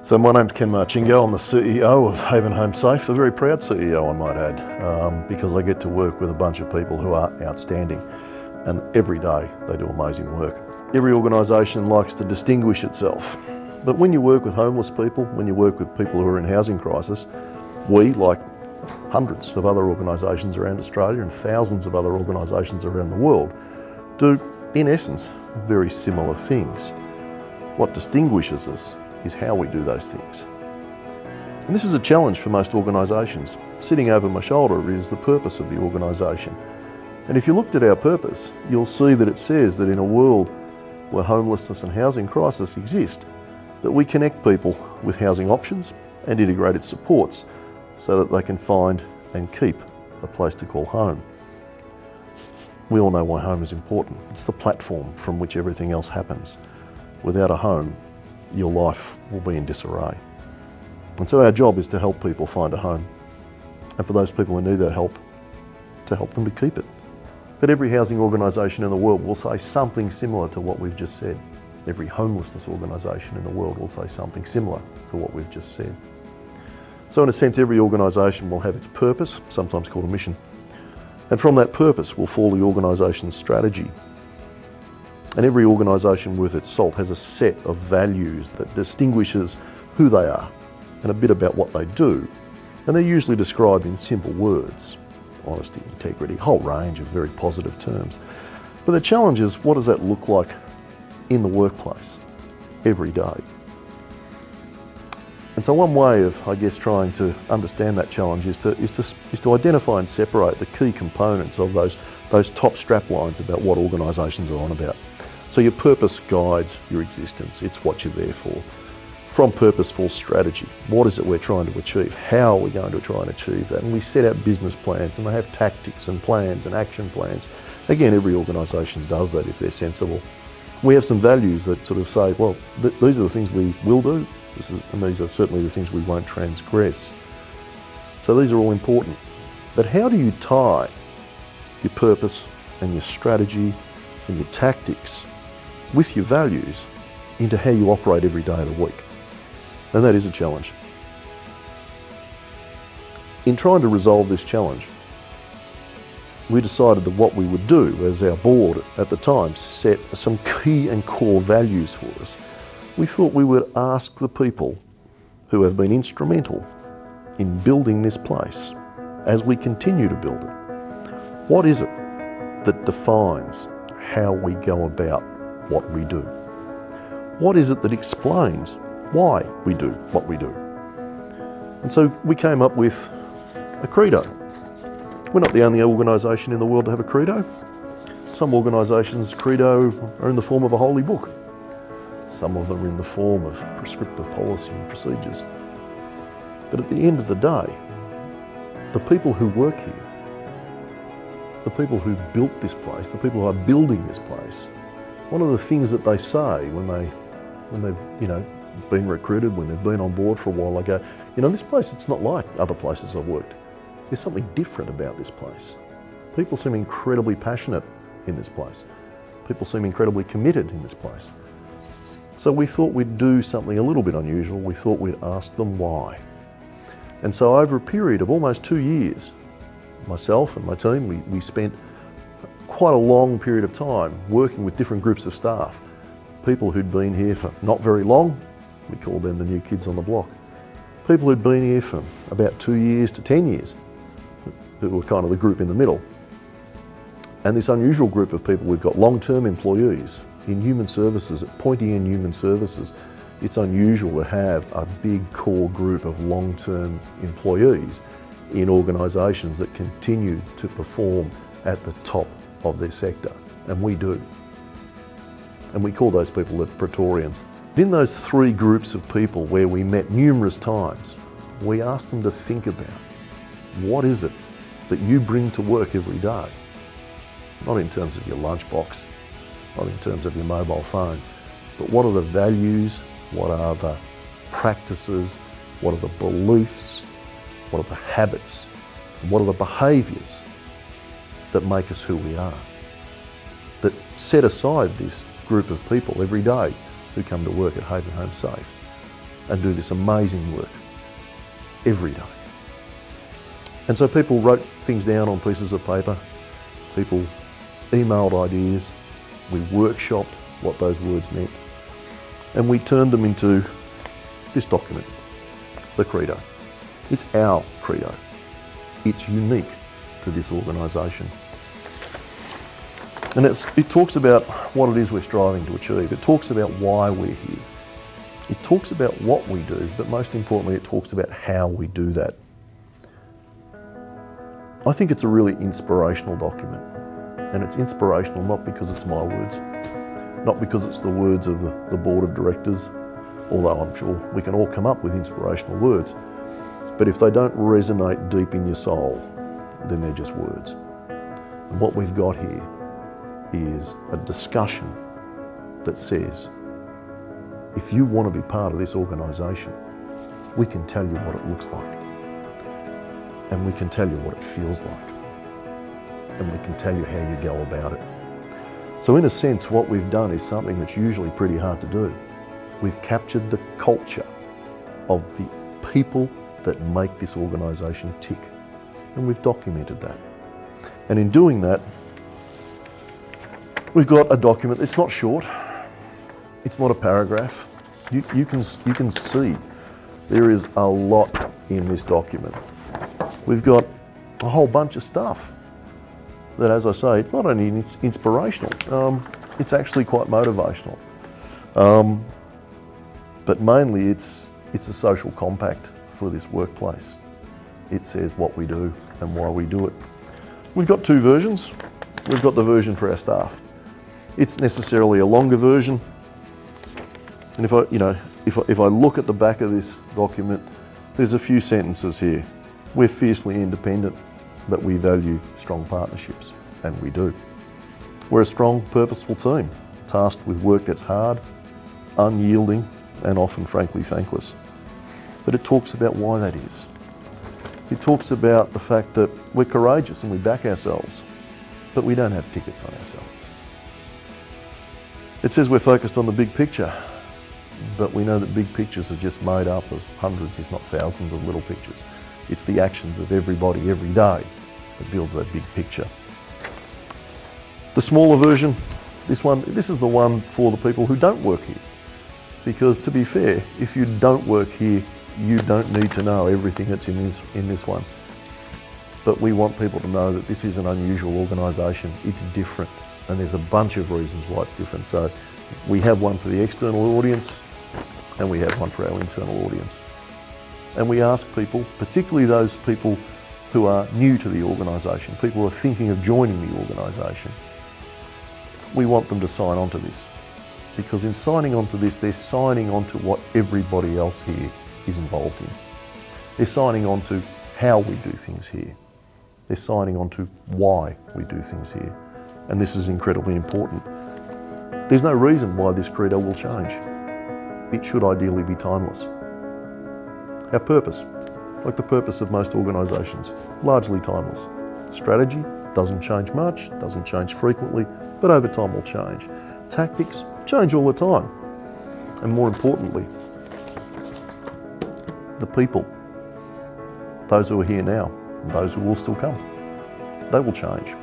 So my name's Ken Marchingo. I'm the CEO of Haven Home Safe, a very proud CEO I might add, because I get to work with a bunch of people who are outstanding, and every day they do amazing work. Every organisation likes to distinguish itself, but when you work with homeless people, when you work with people who are in housing crisis, we, like hundreds of other organisations around Australia and thousands of other organisations around the world, do, in essence, very similar things. What distinguishes us is how we do those things. And this is a challenge for most organisations. Sitting over my shoulder is the purpose of the organisation. And if you looked at our purpose, you'll see that it says that in a world where homelessness and housing crisis exist, that we connect people with housing options and integrated supports so that they can find and keep a place to call home. We all know why home is important. It's the platform from which everything else happens. Without a home, your life will be in disarray. And so our job is to help people find a home. And for those people who need that help, to help them to keep it. But every housing organisation in the world will say something similar to what we've just said. Every homelessness organisation in the world will say something similar to what we've just said. So in a sense, every organisation will have its purpose, sometimes called a mission. And from that purpose will fall the organisation's strategy. And every organisation worth its salt has a set of values that distinguishes who they are and a bit about what they do. And they're usually described in simple words: honesty, integrity, a whole range of very positive terms. But the challenge is, what does that look like in the workplace every day? And so one way of, I guess, trying to understand that challenge is to identify and separate the key components of those top strap lines about what organisations are on about. So your purpose guides your existence. It's what you're there for. From purpose falls strategy. What is it we're trying to achieve? How are we going to try and achieve that? And we set out business plans, and they have tactics and plans and action plans. Again, every organisation does that if they're sensible. We have some values that sort of say, well, these are the things we will do, and these are certainly the things we won't transgress. So these are all important. But how do you tie your purpose and your strategy and your tactics with your values into how you operate every day of the week? And that is a challenge. In trying to resolve this challenge, we decided that what we would do, as our board at the time set some key and core values for us, we thought we would ask the people who have been instrumental in building this place, as we continue to build it, what is it that defines how we go about what we do? What is it that explains why we do what we do? And so we came up with a credo. We're not the only organisation in the world to have a credo. Some organisations' credo are in the form of a holy book. Some of them are in the form of prescriptive policy and procedures. But at the end of the day, the people who work here, the people who built this place, the people who are building this place, one of the things that they say when they've been recruited, when they've been on board for a while, they go, this place, it's not like other places I've worked. There's something different about this place. People seem incredibly passionate in this place. People seem incredibly committed in this place. So we thought we'd do something a little bit unusual. We thought we'd ask them why. And so over a period of almost 2 years, myself and my team, we spent quite a long period of time working with different groups of staff. People who'd been here for not very long, we called them the new kids on the block. People who'd been here for about 2 years to 10 years, who were kind of the group in the middle. And this unusual group of people, we've got long-term employees in human services, at Pointy End Human Services. It's unusual to have a big core group of long-term employees in organisations that continue to perform at the top of their sector, and we do. And we call those people the Praetorians. In those three groups of people where we met numerous times, we asked them to think about, what is it that you bring to work every day? Not in terms of your lunchbox, not in terms of your mobile phone, but what are the values, what are the practices, what are the beliefs, what are the habits, and what are the behaviours that make us who we are, that set aside this group of people every day who come to work at Haven Home Safe. and do this amazing work every day. And so people wrote things down on pieces of paper, people emailed ideas, we workshopped what those words meant, and we turned them into this document, the Credo. It's our Credo. It's unique to this organisation. And it talks about what it is we're striving to achieve. It talks about why we're here. It talks about what we do, but most importantly, it talks about how we do that. I think it's a really inspirational document. And it's inspirational not because it's my words, not because it's the words of the board of directors, although I'm sure we can all come up with inspirational words. But if they don't resonate deep in your soul, then they're just words. And what we've got here is a discussion that says, if you want to be part of this organisation, we can tell you what it looks like. And we can tell you what it feels like. And we can tell you how you go about it. So in a sense, what we've done is something that's usually pretty hard to do. We've captured the culture of the people that make this organisation tick. And we've documented that. And in doing that, we've got a document. It's not short. It's not a paragraph. You can see there is a lot in this document. We've got a whole bunch of stuff that, as I say, it's not only inspirational, it's actually quite motivational. But mainly it's a social compact for this workplace. It says what we do and why we do it. We've got two versions. We've got the version for our staff. It's necessarily a longer version. And if I look at the back of this document, there's a few sentences here. We're fiercely independent, but we value strong partnerships, and we do. We're a strong, purposeful team, tasked with work that's hard, unyielding, and often frankly thankless. But it talks about why that is. It talks about the fact that we're courageous and we back ourselves, but we don't have tickets on ourselves. It says we're focused on the big picture, but we know that big pictures are just made up of hundreds, if not thousands, of little pictures. It's the actions of everybody every day that builds that big picture. The smaller version, this is the one for the people who don't work here. Because to be fair, if you don't work here, you don't need to know everything that's in this one. But we want people to know that this is an unusual organisation. It's different, and there's a bunch of reasons why it's different. So we have one for the external audience, and we have one for our internal audience. And we ask people, particularly those people who are new to the organisation, people who are thinking of joining the organisation, we want them to sign on to this. Because in signing on to this, they're signing on to what everybody else here is involved in. They're signing on to how we do things here. They're signing on to why we do things here. And this is incredibly important. There's no reason why this Credo will change. It should ideally be timeless. Our purpose, like the purpose of most organisations, largely timeless. Strategy doesn't change much, doesn't change frequently, but over time will change. Tactics change all the time. And more importantly, the people, those who are here now, and those who will still come, they will change.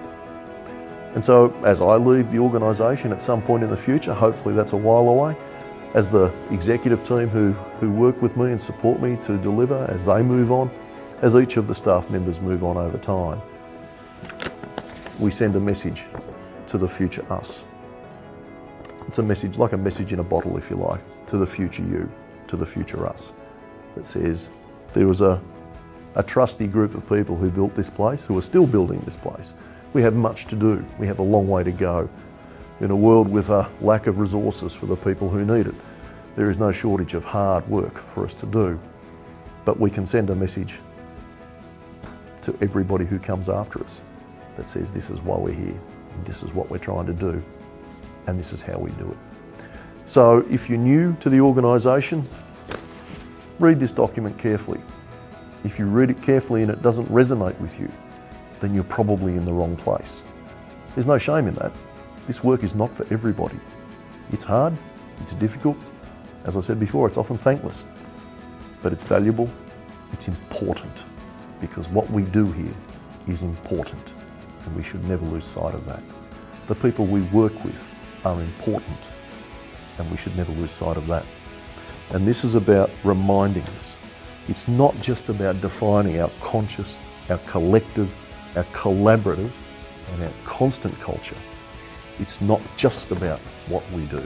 And so as I leave the organisation at some point in the future, hopefully that's a while away, as the executive team who work with me and support me to deliver, as they move on, as each of the staff members move on over time, we send a message to the future us. It's a message, like a message in a bottle, if you like, to the future you, to the future us, that says there was a trusty group of people who built this place, who are still building this place. We have much to do. We have a long way to go. In a world with a lack of resources for the people who need it, there is no shortage of hard work for us to do. But we can send a message to everybody who comes after us that says this is why we're here, this is what we're trying to do, and this is how we do it. So if you're new to the organisation, read this document carefully. If you read it carefully and it doesn't resonate with you, then you're probably in the wrong place. There's no shame in that. This work is not for everybody. It's hard, it's difficult. As I said before, it's often thankless. but it's valuable, it's important, because what we do here is important, and we should never lose sight of that. The people we work with are important, and we should never lose sight of that. And this is about reminding us. It's not just about defining our conscious, our collective, our collaborative, and our constant culture. It's not just about what we do.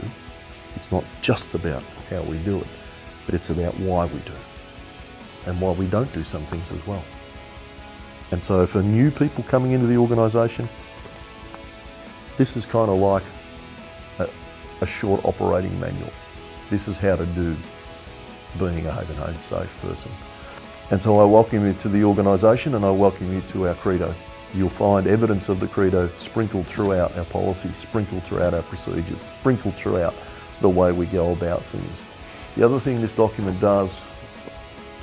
It's not just about how we do it, but it's about why we do and why we don't do some things as well. And so for new people coming into the organisation, this is kind of like a short operating manual. This is how to do being a Haven Home Safe person. And so I welcome you to the organisation, and I welcome you to our Credo. You'll find evidence of the Credo sprinkled throughout our policies, sprinkled throughout our procedures, sprinkled throughout the way we go about things. The other thing this document does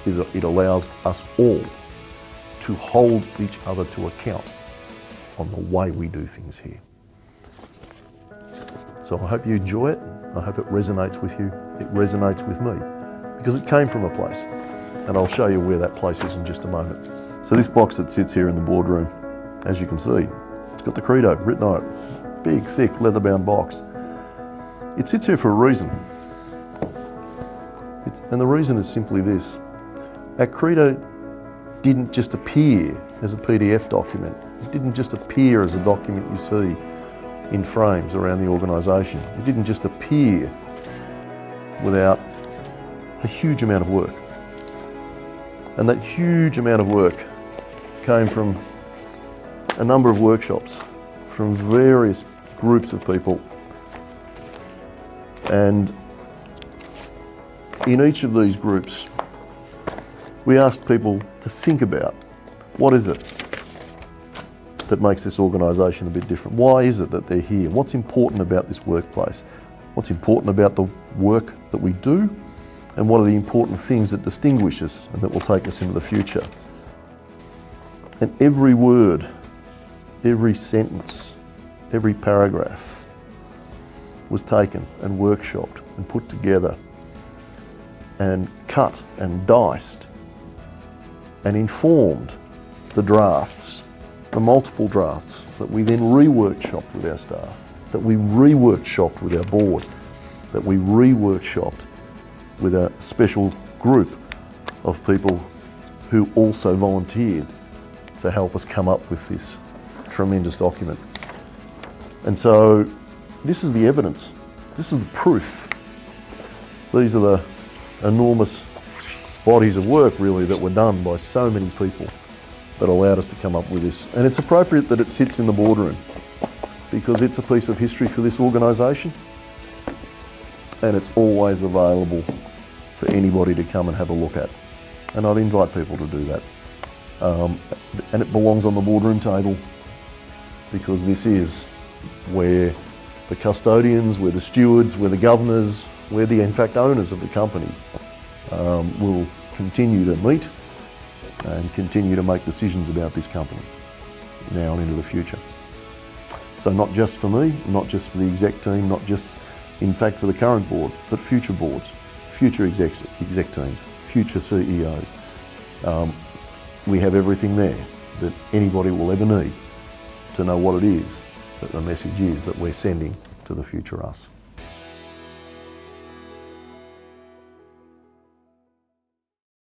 is it allows us all to hold each other to account on the way we do things here. So I hope you enjoy it. I hope it resonates with you. It resonates with me because it came from a place, and I'll show you where that place is in just a moment. So this box that sits here in the boardroom, as you can see, it's got the Credo written on it. Big, thick, leather-bound box. It sits here for a reason. And the reason is simply this. Our Credo didn't just appear as a PDF document. It didn't just appear as a document you see in frames around the organisation. It didn't just appear without a huge amount of work. And that huge amount of work came from a number of workshops from various groups of people. And in each of these groups, we asked people to think about what is it that makes this organisation a bit different? Why is it that they're here? What's important about this workplace? What's important about the work that we do? And what are the important things that distinguish us and that will take us into the future? And every word, every sentence, every paragraph was taken and workshopped and put together and cut and diced and informed the drafts, the multiple drafts that we then re-workshopped with our staff, that we re-workshopped with our board, that we re-workshopped with a special group of people who also volunteered to help us come up with this tremendous document. And so this is the evidence, this is the proof. These are the enormous bodies of work really that were done by so many people that allowed us to come up with this. And it's appropriate that it sits in the boardroom because it's a piece of history for this organisation, and it's always available for anybody to come and have a look at. And I'd invite people to do that. And it belongs on the boardroom table because this is where the custodians, where the stewards, where the governors, where the in fact owners of the company will continue to meet and continue to make decisions about this company now and into the future. So not just for me, not just for the exec team, not just in fact for the current board, but future boards, future exec teams, future CEOs. We have everything there that anybody will ever need to know what it is that the message is that we're sending to the future us.